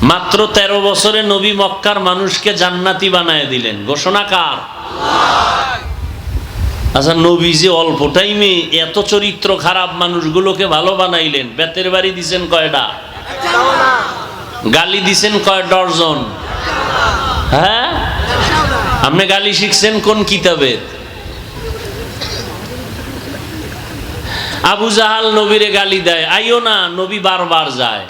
মাত্র 13 বছরে নবী মক্কার মানুষকে জান্নাতি বানায় দিলেন। ঘোষণা কার? আচ্ছা, নবী যে অল্প টাইমে এত চরিত্র খারাপ মানুষগুলোকে ভালো বানাইলেন, বেতের বাড়ি দিছেন কয়টা? গালি দিছেন কয় ডজন? হ্যাঁ, আপনি গালি শিখছেন কোন কিতাবে? আবু জাহাল নবীরে গালি দেয়, আইও না, নবী বারবার যায়।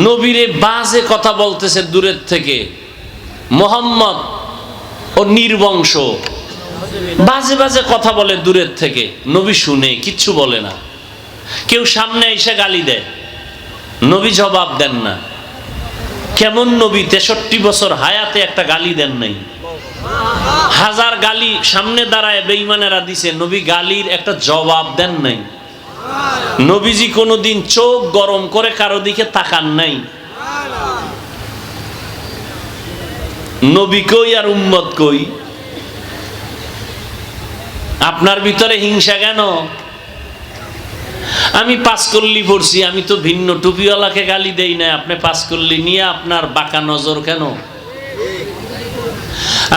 নবীরে বাজে কথা বলতেছে দূরের থেকে, মোহাম্মদ ও নির্বংশ, বাজে বাজে কথা বলে দূরের থেকে। নবী শুনে কিচ্ছু বলে না। কেউ সামনে এসে গালি দেয়, নবী জবাব দেন না। কেমন নবী? 63 বছর হায়াতে একটা গালি দেন নাই। হাজার গালি সামনে দাঁড়ায় বেঈমানেরা দিছে, নবী গালির একটা জবাব দেন নাই। নবীজি কোনোদিন চোখ গরম করে কারো দিকে তাকান নাই। নবী কই আর উম্মত কই? আপনার ভিতরে হিংসা কেন? আমি পাঁচকল্লি পড়ছি, আমি তো ভিন্ন টুপিওয়ালাকে গালি দেই না, আপনি পাঁচকল্লি নিয়ে আপনার বাঁকা নজর কেন?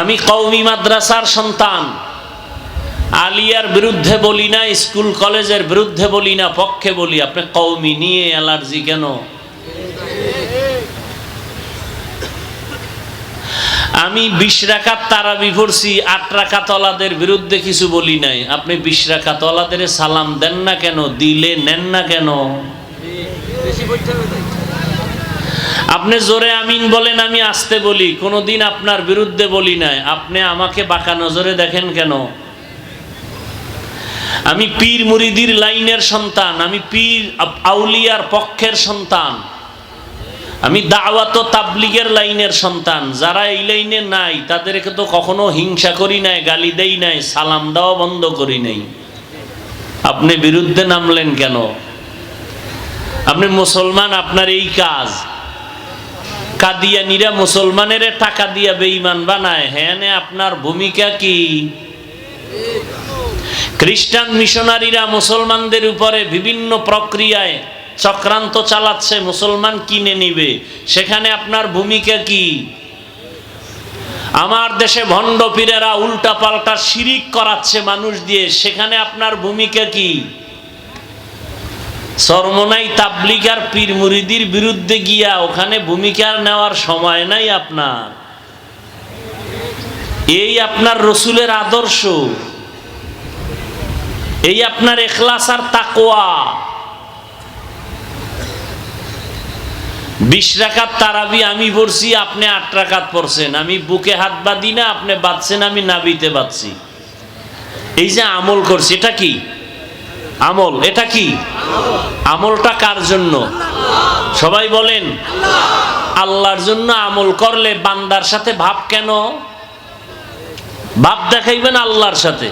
আমি কওমি মাদ্রাসার সন্তান, আলিয়ার বিরুদ্ধে বলি না, স্কুল কলেজের বিরুদ্ধে বলি না, পক্ষে বলি। আপনি কওমি নিয়ে অ্যালার্জি কেন? আমি 20 রাকাত তারাবি পড়ছি, 8 রাকাতওয়ালাদের বিরুদ্ধে কিছু বলি নাই। আপনি 20 রাকাতওয়ালাদের সালাম দেন না কেন? দিলে নেন না কেন? আপনি জোরে আমিন বলেন, আমি আস্তে বলি, কোনোদিন আপনার বিরুদ্ধে বলি নাই। আপনি আমাকে বাঁকা নজরে দেখেন কেন? আমি পীর মুরিদির লাইনের সন্তান, আমি পীর আউলিয়ার পক্ষের সন্তান, আমি দাওয়াত ও তাবলীগের লাইনের সন্তান। যারা এই লাইনে নাই তাদেরকে তো কখনো হিংসা করি নাই, গালি দেই নাই, সালাম দেওয়া বন্ধ করি নাই। আপনি বিরুদ্ধে নামলেন কেন? আপনি মুসলমান, আপনার এই কাজ। কাদিয়ানীরা মুসলমানের টাকা দিয়া বেঈমান বানায়, হ্যাঁ, আপনার ভূমিকা কি? খ্রিস্টান মিশনারিরা মুসলমানদের উপরে বিভিন্ন প্রক্রিয়ায় চক্রান্ত চালাচ্ছে, মুসলমান কিনে নিবে, সেখানে আপনার ভূমিকা কি? আমার দেশে ভণ্ড পীরেরা উল্টা পাল্টা শিরিক করাচ্ছে মানুষ দিয়ে, সেখানে আপনার ভূমিকা কি? চরমনাই তাবলীগ আর পীর মুরিদির বিরুদ্ধে গিয়া ওখানে ভূমিকা নেওয়ার সময় নাই আপনার। এই আপনার রসুলের আদর্শ, এই আপনার ইখলাস আর তাকওয়া। 20 রাকাত তারাবি আমি পড়ছি, আপনি 8 রাকাত পড়ছেন। আমি বুকে হাত বাঁধি না, আপনি বাঁধছেন, আমি নাভিতে বাঁধছি। এই যে আমল করছি, এটা কি আমল? এটা কি আমলটা? কার জন্য? সবাই বলেন। আল্লাহর জন্য আমল করলে বান্দার সাথে ভাব কেন? ভাব দেখাইবেন আল্লাহর সাথে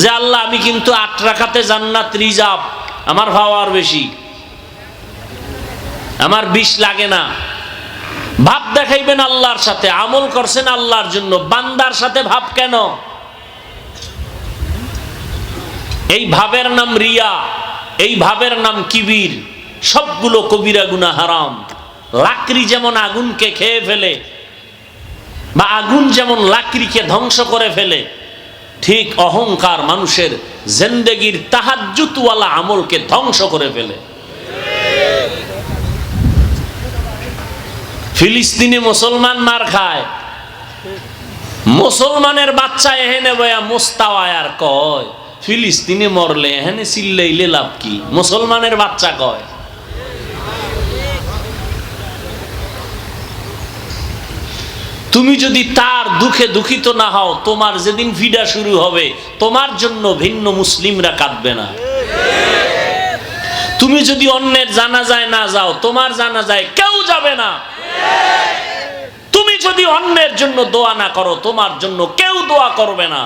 যে আল্লাহ, আমি কিন্তু 8 রাকাতে জান্নাত রিজার্ভ, আমার পাওয়ার বেশি, আমার 20 লাগে না। ভাব দেখাইবেন আল্লাহর সাথে। আমল করছেন আল্লাহর জন্য, বান্দার সাথে ভাব কেন? এই ভাবের নাম রিয়া, এই ভাবের নাম কিবির। সবগুলো কবিরা গুনাহ, হারাম। লাকড়ি যেমন আগুনকে খেয়ে ফেলে, বা আগুন যেমন লাকড়িকে ধ্বংস করে ফেলে, ঠিক অহংকার মানুষের জিন্দেগির তাহাজ্জুদওয়ালা আমলকে ধ্বংস করে ফেলে। ফিলিস্তিনে মুসলমান মার খায়, মুসলমানের বাচ্চা এহেনে বয়া মুস্তাওয়ায় আর কয় ফিলিস্তিনে মরলে এহেনে চিল্লাইলে লাভ কি? মুসলমানের বাচ্চা কয়। তুমি যদি তার দুঃখে দুঃখিত না হও, তোমার যেদিন ভিড়া শুরু হবে, তোমার জন্য ভিন্ন মুসলিমরা কাঁদবে না। তুমি যদি অন্যের জানাজায় না যাও, তোমার জানাজায় কেউ যাবে না। তুমি যদি অন্যের জন্য দোয়া না করো, তোমার জন্য কেউ দোয়া করবে না।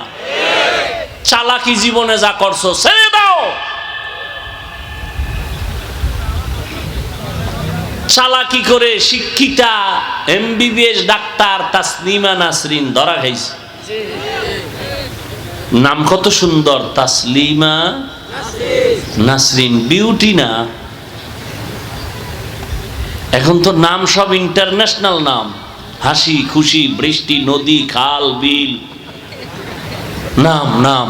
চালাকি জীবনে যা করছো ছেড়ে দাও। চালাকি করে শিক্ষিতা MBBS ডাক্তার তাসলিমা নাসরিন ধরা খাইছে। নাম কত সুন্দর, তাসলিমা নাসরিন, বিউটি না? এখন তো নাম সব ইন্টারন্যাশনাল নাম, হাসি খুশি, বৃষ্টি, নদী, খাল, বিল, নাম নাম,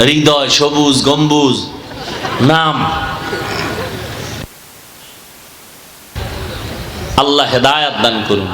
হৃদয়, সবুজ গম্বুজ, নাম। আল্লাহ হেদায়াত দান করুন।